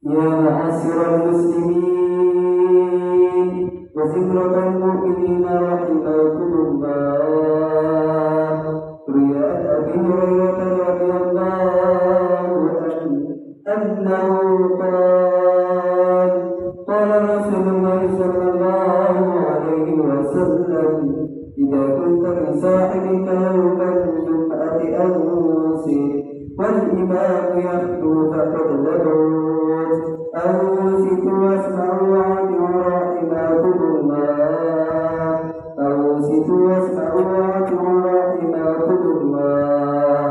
يا معاشر المسلمين وزمرة المؤمنين رحمكم الله. روي عن أبي هريرة رضي الله عنه أنه قال قال رسول الله صلى الله عليه وسلم: إذا كنت بصاحبك يوم الجمعة أنصت والإمام يخطب فقد لبثت، أنصتوا واسمعوا وأطيعوا رحمكم الله، أنصتوا واسمعوا وأطيعوا رحمكم الله،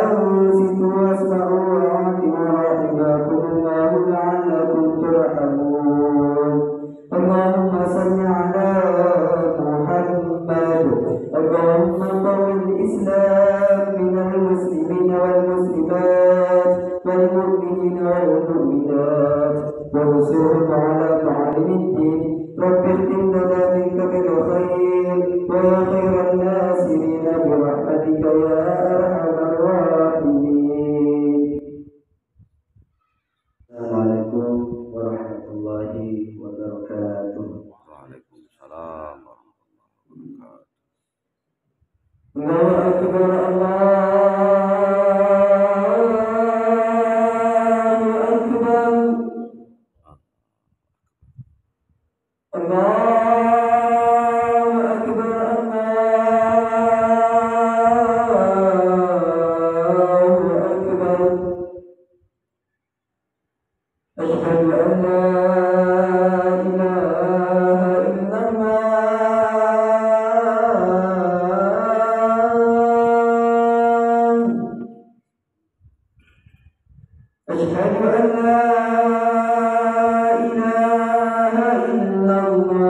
أنصتوا واسمعوا وأطيعوا رحمكم الله لعلكم ترحمون. اللهم صل على محمد. اللهم قوم الإسلام من المسلمين والمسلمات والمؤمنين والمؤمنات وانصرهم على معالم الدين. رب اختم لنا منك بالخير ويا خير الناصرين برحمتك يا أرحم الراحمين. السلام عليكم ورحمة الله وبركاته. Waalaikumsalam warahmatullahi wabarakatuh. الله أكبر الله أكبر الله أكبر الله أكبر. أشهد أن لا إله إلا الله. أشهد أن لا إله إلا الله.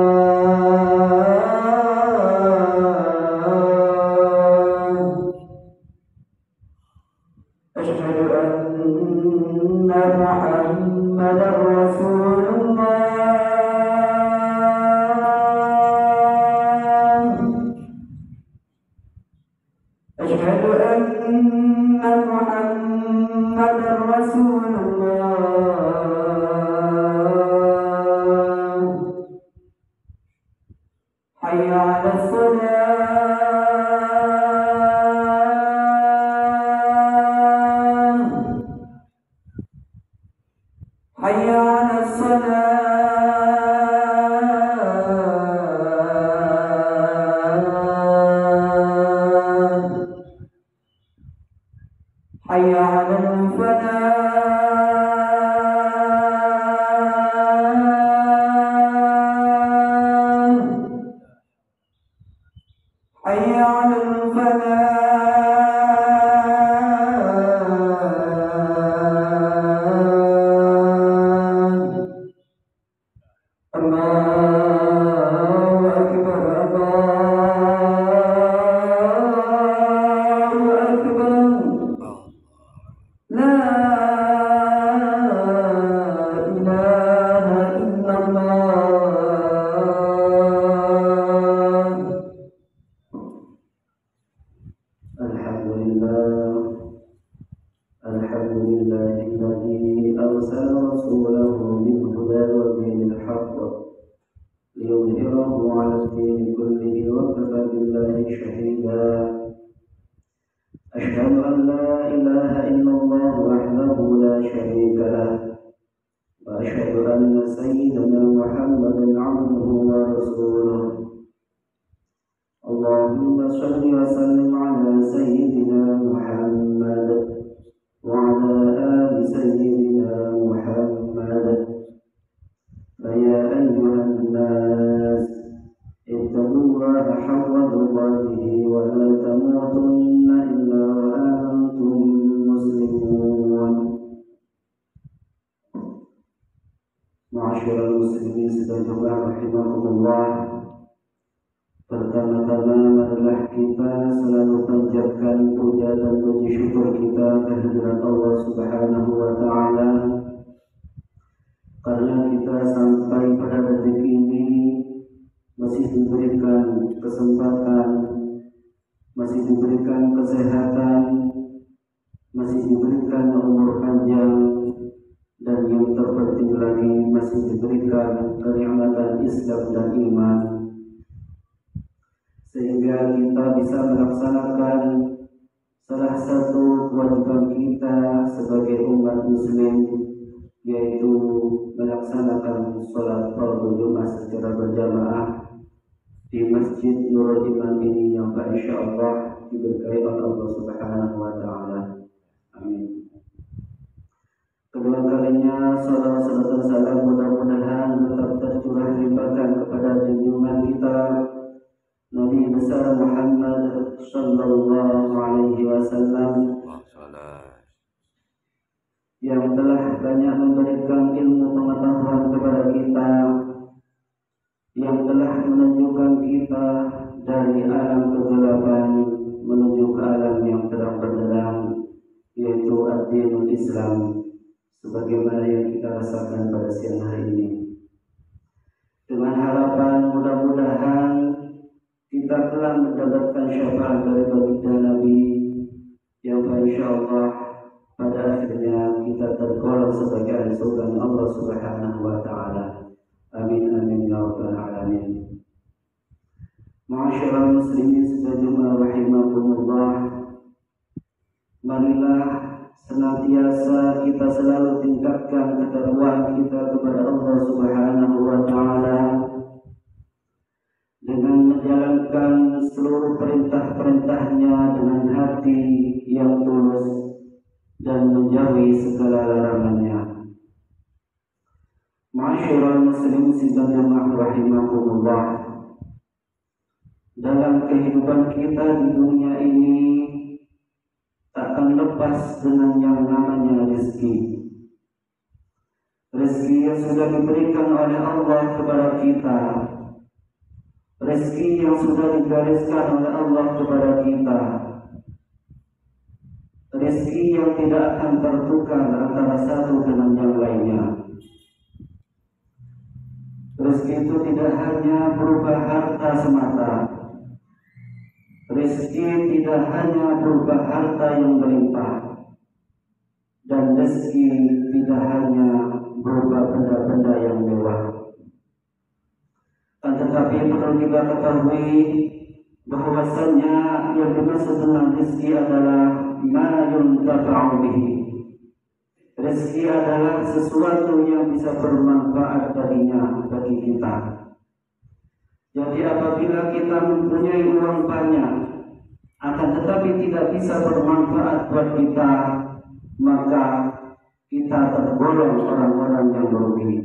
أشهد أن محمدا رسول الله. أشهد أن محمدا رسول الله. حي على الصلاة. حي على الصلاة. حي على الفلاح. حي على الفلاح. الله أكبر الله أكبر. لا إله إلا الله. الحمد لله الذي أرسل رسوله بالهدى ودين الحق ليظهره على الدين كله وكفى بالله شهيدا. أشهد أن لا إله إلا الله وحده لا شريك له، وأشهد أن سيدنا محمدا عبده ورسوله. اللهم صل وسلم على سيدنا محمد وعلى آل سيدنا محمد. فيا أيها الناس اتقوا الله حق تقاته ولا تموتن إلا وأنتم مسلمون. معاشر المسلمين sekalian rahimakumullah. Pertama-tama marilah kita selalu panjatkan puja dan puji syukur kita kehadirat Allah Subhanahu wa Ta'ala, karena kita sampai pada detik ini masih diberikan kesempatan, masih diberikan kesehatan, masih diberikan umur panjang, dan yang berpenting lagi masih diberikan kenikmatan Islam dan iman, sehingga kita bisa melaksanakan salah satu kewajiban kita sebagai umat muslim, yaitu melaksanakan sholat fardu Jumat secara berjamaah di Masjid Nurul Iman ini yang insyaallah diberkahi oleh Allah Subhanahu wa taala. Amin. Kedua kalinya salawat dan salam mudah-mudahan tetap tercurah limpahkan kepada junjungan kita Nabi besar Muhammad sallallahu alaihi wasallam yang telah banyak memberikan ilmu pengetahuan kepada kita, yang telah menunjukkan kita dari alam kegelapan menuju ke alam yang terang benderang, yaitu ad-dinul Islam, sebagaimana yang kita rasakan pada siang hari ini. Dengan harapan mudah-mudahan kita telah mendapatkan syafaat dari baginda Nabi yang insyaallah pada akhirnya kita tergolong sebagai ahli surga Allah Subhanahu wa taala. Amin amin ya rabbal alamin. Ma'asyiral muslimin sekalian rahimakumullah. Marilah senantiasa kita selalu tingkatkan ketakwaan kita kepada Allah Subhanahu wa taala dengan menjalankan seluruh perintah-perintahnya dengan hati yang tulus dan menjauhi segala larangannya. Ma'asyiral muslimin sekalian rahimakumullah. Dalam kehidupan kita di dunia ini takkan lepas dengan yang namanya rezeki. Rezeki yang sudah diberikan oleh Allah kepada kita, rezeki yang sudah digariskan oleh Allah kepada kita, rezeki yang tidak akan tertukar antara satu dengan yang lainnya. Rezeki itu tidak hanya berupa harta semata. Rezeki tidak hanya berupa harta yang berlimpah, dan rezeki tidak hanya berupa benda-benda yang mewah. Tetapi perlu kita ketahui bahwasanya yang dimaksud dengan rezeki adalah ma yuntafa'u bihi. Rezeki adalah sesuatu yang bisa bermanfaat bagi kita. Jadi apabila kita mempunyai uang banyak, akan tetapi tidak bisa bermanfaat buat kita, maka kita tergolong orang-orang yang merugi.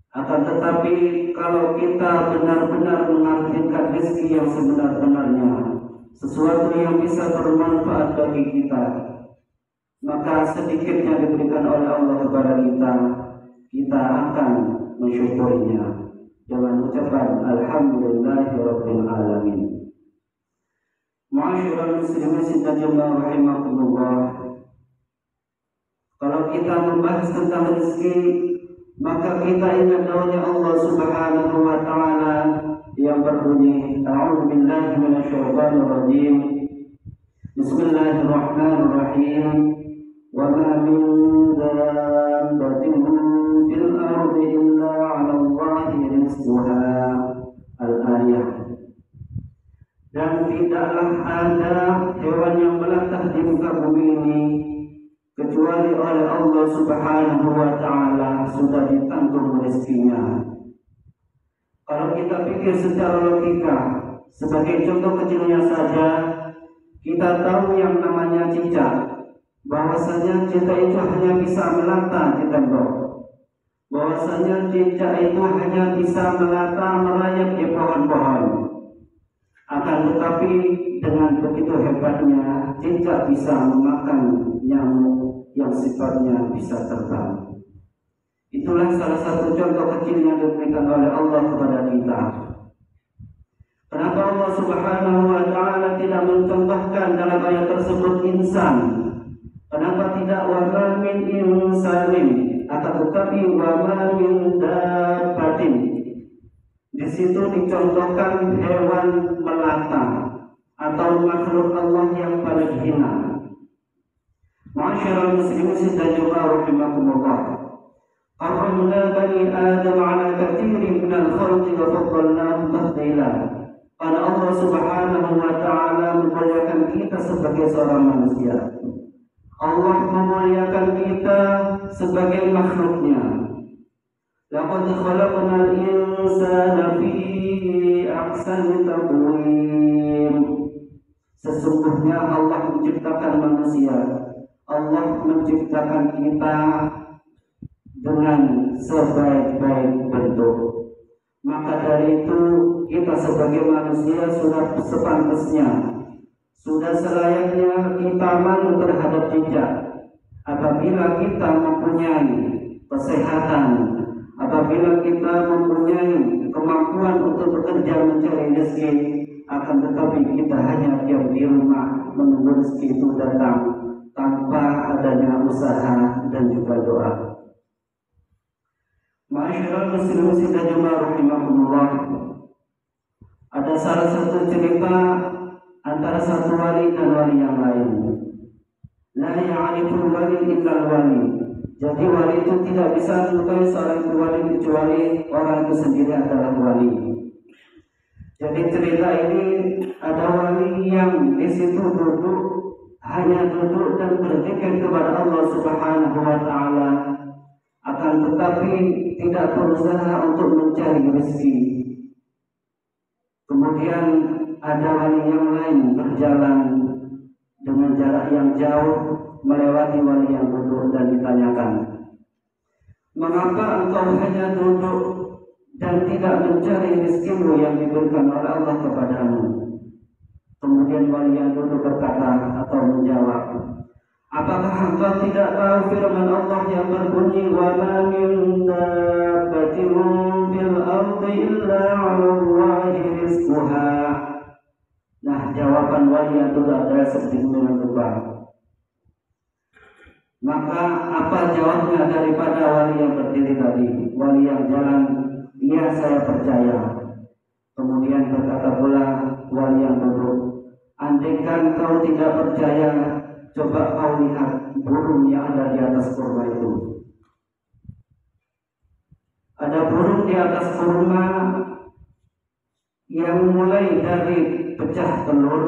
Akan tetapi kalau kita benar-benar mengartikan rezeki yang sebenar-benarnya, sesuatu yang bisa bermanfaat bagi kita, maka sedikitnya diberikan oleh Allah kepada kita akan mensyukurinya dengan ucapan alhamdulillahirabbil alamin. Ma'asyiral muslimin sekalian rahimakumullah. Kalau kita membahas tentang rezeki, maka kita ingat daunnya Allah Subhanahu wa taala yang berbunyi a'udzu billahi minasyaitonir rajim. Bismillahirrahmanirrahim. Wa ma min dabbatin fil ardi illa 'ala Allahi rizquha. Al-ayah. Dan tidaklah ada hewan yang melantah di muka bumi ini kecuali oleh Allah Subhanahu wa taala sudah ditanggung rezekinya. Kalau kita pikir secara logika, sebagai contoh kecilnya saja, kita tahu yang namanya cicak, bahwasanya cicak itu hanya bisa melata di tembok, bahwasanya cicak itu hanya bisa melata merayap di pohon-pohon. Akan tetapi dengan begitu hebatnya cicak bisa memakan nyamuk yang sifatnya bisa terbang. Itulah salah satu contoh kecil yang diberikan oleh Allah kepada kita. Kenapa Allah Subhanahu wa taala tidak mencontohkan dalam ayat tersebut insan? Kenapa tidak wa ma min insanin, akan tetapi wa ma min dabbatin? Di situ dicontohkan hewan melata atau makhluk Allah yang paling hina. Ma'asyiral muslimin dan juga rahimakumullah. Qarramna bani Adam ala katsirin minal khalqi wa faddalnahum tafdila. Pada Allah Subhanahu wa taala memuliakan kita sebagai seorang manusia. Allah memuliakan kita sebagai makhluknya. Laqad khalaqnal insana fi ahsani taqwim. Sesungguhnya Allah menciptakan manusia. Allah menciptakan kita dengan sebaik-baik bentuk. Maka dari itu kita sebagai manusia sudah sepantasnya, sudah selayaknya kita malu terhadap jejak. Apabila kita mempunyai kesehatan, apabila kita mempunyai kemampuan untuk bekerja mencari rezeki, akan tetapi kita hanya diam di rumah menunggu rezeki itu datang tanpa adanya usaha dan juga doa. Ma'asyiral muslimin dan jemaah rahimakumullah. Ada salah satu cerita antara satu wali dan wali yang lain. La ya'riful wali illal wali. Jadi wali itu tidak bisa mengetahui seorang itu wali kecuali orang itu sendiri adalah wali. Jadi cerita ini ada wali yang di situ duduk, hanya duduk dan berzikir kepada Allah Subhanahu wa taala, akan tetapi tidak berusaha untuk mencari rezeki. Kemudian ada wali yang lain berjalan dengan jarak yang jauh melewati wali yang duduk dan ditanyakan, mengapa engkau hanya duduk dan tidak mencari rezekimu yang diberikan oleh Allah kepadamu? Kemudian wali yang duduk berkata atau menjawab, apakah engkau tidak tahu firman Allah yang berbunyi, wa ma min dabbatin fil ardi illa 'ala Allahi rizquha? Nah, jawaban wali yang duduk adalah seperti dengan berubah. Maka apa jawabnya daripada wali yang berdiri tadi? Wali yang jalan, iya saya percaya. Kemudian berkata pula wali yang duduk, andaikan kau tidak percaya, coba kau lihat burung yang ada di atas kurma itu. Ada burung di atas kurma yang mulai dari pecah telur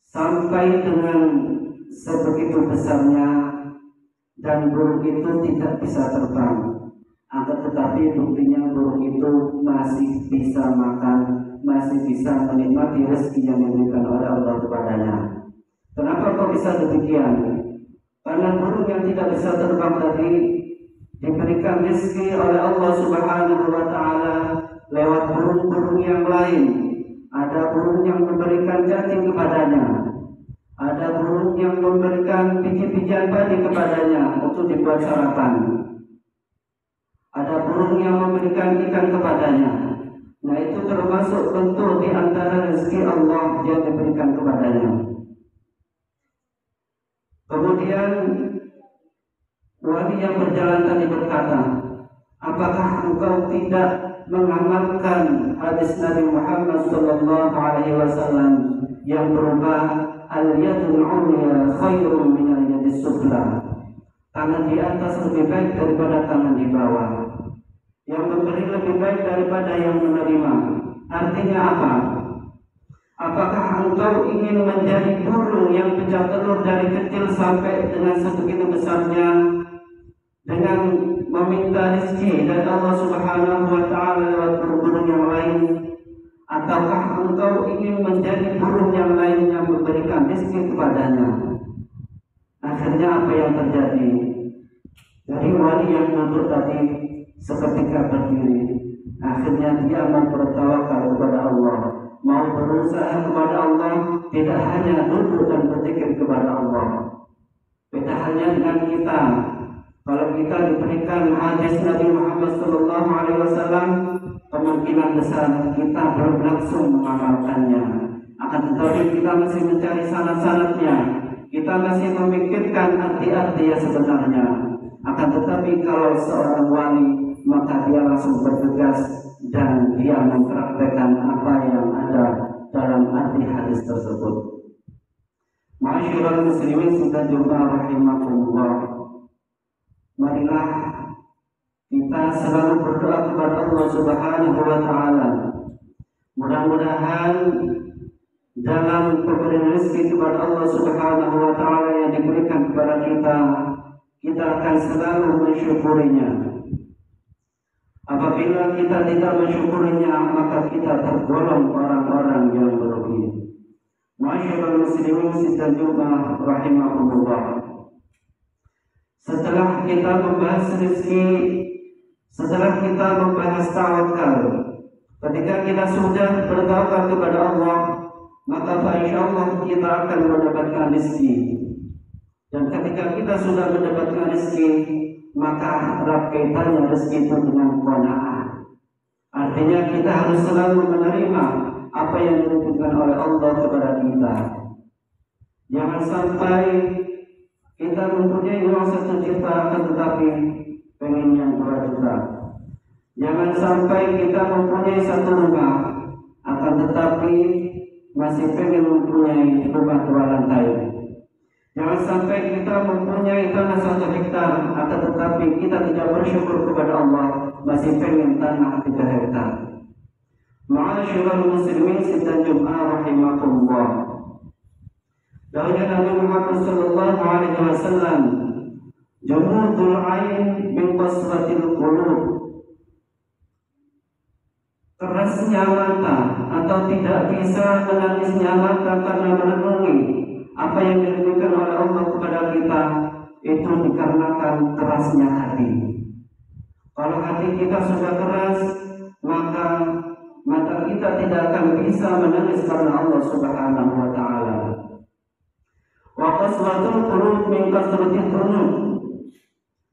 sampai dengan sebegitu besarnya, dan burung itu tidak bisa terbang. Akan tetapi buktinya burung itu masih bisa makan, masih bisa menikmati rezeki yang diberikan oleh Allah kepadanya. Kenapa kok bisa demikian? Karena burung yang tidak bisa terbang tadi diberikan rezeki oleh Allah Subhanahu wa taala lewat burung-burung yang lain. Ada burung yang memberikan cacing kepadanya, ada burung yang memberikan biji-bijian padi kepadanya untuk dibuat sarapan, ada burung yang memberikan ikan kepadanya. Nah, itu termasuk bentuk di antara rezeki Allah yang diberikan kepadanya. Kemudian wali yang berjalan tadi berkata, apakah engkau tidak mengamalkan hadis Nabi Muhammad sallallahu alaihi wasallam yang berupa al-yadul 'ulya khairun min al-yadis sufla? Tangan di atas lebih baik daripada tangan di bawah. Yang memberi lebih baik daripada yang menerima. Artinya apa? Apakah engkau ingin menjadi burung yang pecah telur dari kecil sampai dengan sebegitu besarnya dengan meminta rezeki dari Allah Subhanahu wa taala lewat burung-burung yang lain? Ataukah engkau ingin menjadi burung yang lain yang memberikan rezeki kepadanya? Akhirnya apa yang terjadi? Dari wali yang duduk tadi seketika berdiri. Akhirnya dia mau bertawakal kepada Allah, mau berusaha kepada Allah, tidak hanya duduk dan berzikir kepada Allah. Beda halnya dengan kita. Kalau kita diberikan hadis Nabi Muhammad SAW, kemungkinan besar kita belum langsung mengamalkannya. Akan tetapi kita masih mencari sanad-sanadnya, kita masih memikirkan arti-arti yang sebenarnya. Akan tetapi kalau seorang wali, maka dia langsung bergegas dan dia mempraktekkan apa yang ada dalam arti hadis tersebut. Ma'asyiral muslimin sidang jemaah rahimakumullah. Marilah kita selalu berdoa kepada Allah Subhanahu wa taala. Mudah-mudahan dalam pemberian rezeki kepada Allah Subhanahu wa taala yang diberikan kepada kita akan selalu mensyukurinya. Apabila kita tidak mensyukurinya, maka kita tergolong orang-orang yang merugi. Ma'asyiral muslimin sidang jemaah rahimakumullah. Setelah kita membahas rezeki, setelah kita membahas tawakal, ketika kita sudah bertawakal kepada Allah, maka insyaallah kita akan mendapatkan rezeki. Dan ketika kita sudah mendapatkan rezeki, maka erat kaitannya rezeki itu dengan qanaah. Artinya kita harus selalu menerima apa yang diberikan oleh Allah kepada kita. Jangan sampai kita mempunyai uang 1 juta tetapi pengen yang 2 juta. Jangan sampai kita mempunyai 1 rumah akan tetapi masih pengen mempunyai rumah 2 lantai. Jangan sampai kita mempunyai tanah 1 hektar akan tetapi kita tidak bersyukur kepada Allah masih pengen tanah 3 hektar. Ma'asyiral muslimin sidang jemaah rahimakumullah. Dawuh Nabi Muhammad sallallahu alaihi wasallam, "Jumudul ain min qaswatil qulub." Kerasnya mata atau tidak bisa menangisnya mata karena merenungi apa yang diberikan oleh Allah kepada kita itu dikarenakan kerasnya hati. Kalau hati kita sudah keras, maka mata kita tidak akan bisa menangis karena Allah Subhanahu wa taala. Wa qaswatul qulub min kasratil dhunub.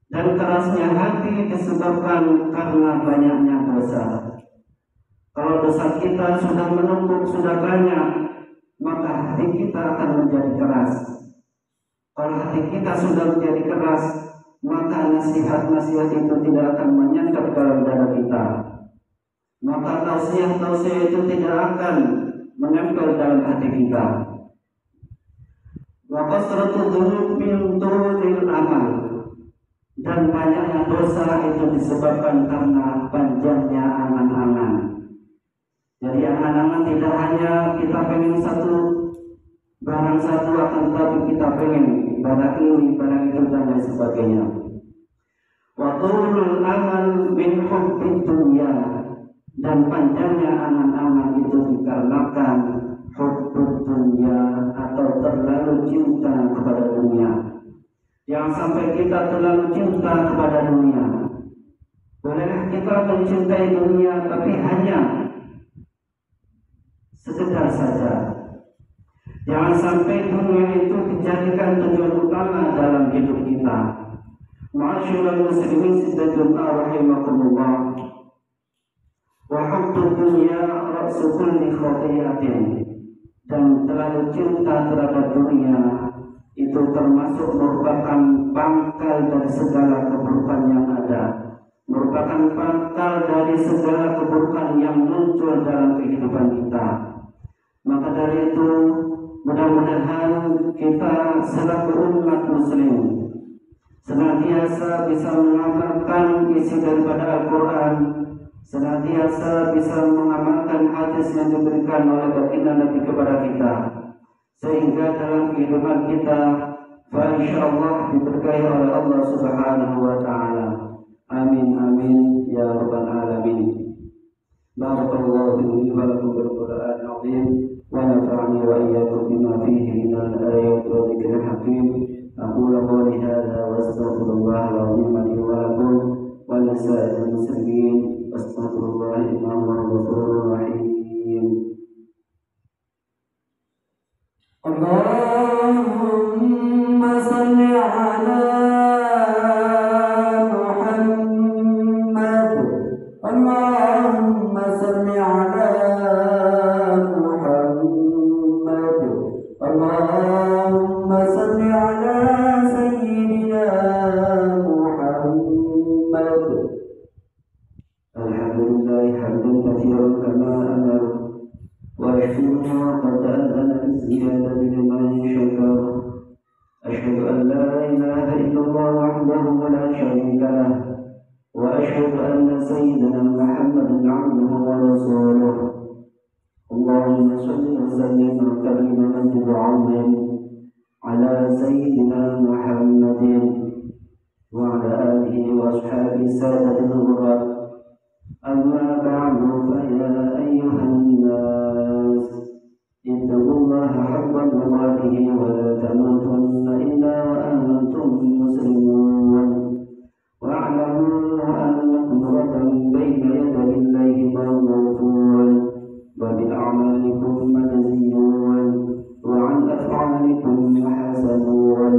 Dan kerasnya hati disebabkan karena banyaknya dosa. Kalau dosa kita sudah menumpuk, sudah banyak, maka hati kita akan menjadi keras. Kalau hati kita sudah menjadi keras, maka nasihat-nasihat itu tidak akan menyantap dalam dada kita. Maka tausiah-tausiah itu tidak akan menempel dalam hati kita. Wa qasratul dhunub min tulil amal. Dan banyaknya dosa itu disebabkan karena panjangnya angan-angan. Jadi angan-angan tidak hanya kita pengen barang satu akan tetapi kita pengen barang ini, barang itu dan lain sebagainya. Wa tulul amal min hubbid dunya. Dan panjangnya angan-angan itu dikarenakan hubbud dunya atau terlalu cinta kepada dunia. Yang sampai kita terlalu cinta kepada dunia. Bolehlah kita mencintai dunia tapi hanya sekedar saja. Jangan sampai dunia itu dijadikan tujuan utama dalam hidup kita. Ma'asyiral muslimin sidang jemaah rahimakumullah. Wa hubbud dunya ra'su kulli khati'atin. Dan terlalu cinta terhadap dunia itu termasuk merupakan pangkal dari segala keburukan yang ada, merupakan pangkal dari segala keburukan yang muncul dalam kehidupan kita. Maka dari itu mudah-mudahan kita selaku umat muslim senantiasa bisa mengamalkan isi daripada Al-Quran, senantiasa bisa mengamalkan hadis yang diberikan oleh baginda Nabi kepada kita, sehingga dalam kehidupan kita insyaallah diberkahi oleh Allah Subhanahu wa taala. Amin amin ya rabbal alamin. Barakallahu li wa lakum bil Qur'anil azim wa nafa'ani wa iyyakum bima fihi minal ayati wa dzikril hakim. Aqulu qawli hadza wa astaghfirullahal azim li wa lakum wa lisa'il muslimin. Astaghfirullah innahu huwal ghafurur rahim. Allahumma salli ala Muhammad. Allahumma salli ala Muhammad. Allahumma salli ala Sayyidina Muhammad. وقد أذن بالزيادة لمن شكر. أشهد أن لا إله إلا الله وحده لا شريك له، وأشهد أن سيدنا محمدا عبده ورسوله. اللهم صل وسلم وكرم ومجد وعظم على سيدنا محمد وعلى آله وأصحابه السادة الغرر. أما بعد، فيا أيها الناس اتقوا الله حق تقاته ولا تموتن إلا وأنتم مسلمون، واعلموا أنكم غدا بين يدي الله موقوفون، وبأعمالكم مجزيون، وعن أفعالكم محاسبون.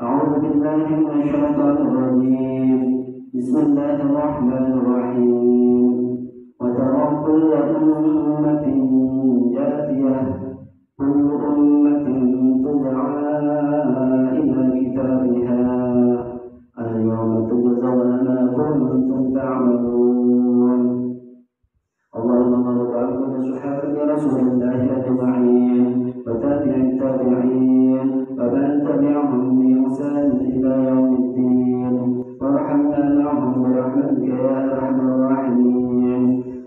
أعوذ بالله من الشيطان الرجيم. بسم الله الرحمن الرحيم. وترى كل أمة جاثية، كل أمة تدعى إلى كتابها اليوم تجزون ما كنتم تعملون. اللهم بارك على كل صحابة رسول الله أجمعين، وتابع التابعين، ومن تبعهم بإحسان إلى يوم الدين، وارحمنا معهم برحمتك يا أرحم الراحمين.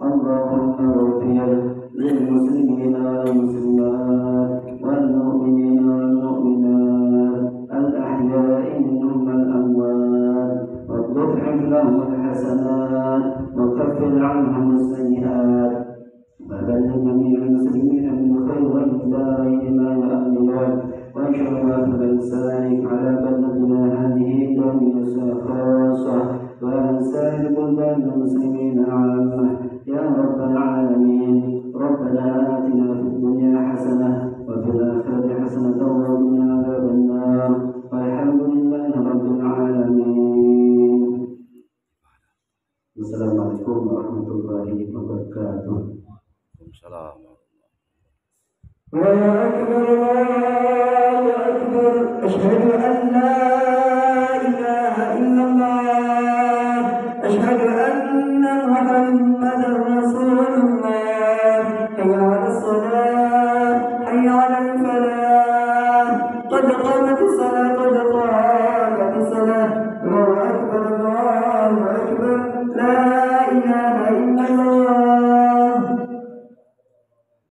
اللهم اغفر للمسلمين والمسلمات والمؤمنين والمؤمنات الأحياء منهم والأموات، واغفر لهم الحسنات وكفر عنهم السيئات، وبلغ جميع المسلمين من خير الدارين ما يؤمنون، وانشر واثب لسانك على بلدنا هذه الدنيا خاصة وعن سائر بلدان المسلمين عامة يا رب العالمين. ربنا آتنا في الدنيا حسنة وفي الآخرة حسنة وقنا عذاب النار، والحمد لله رب العالمين. السلام عليكم ورحمة الله وبركاته. Waalaikumsalam. الله أكبر الله أكبر. أشهد أن لا إله إلا الله. أشهد أن محمدا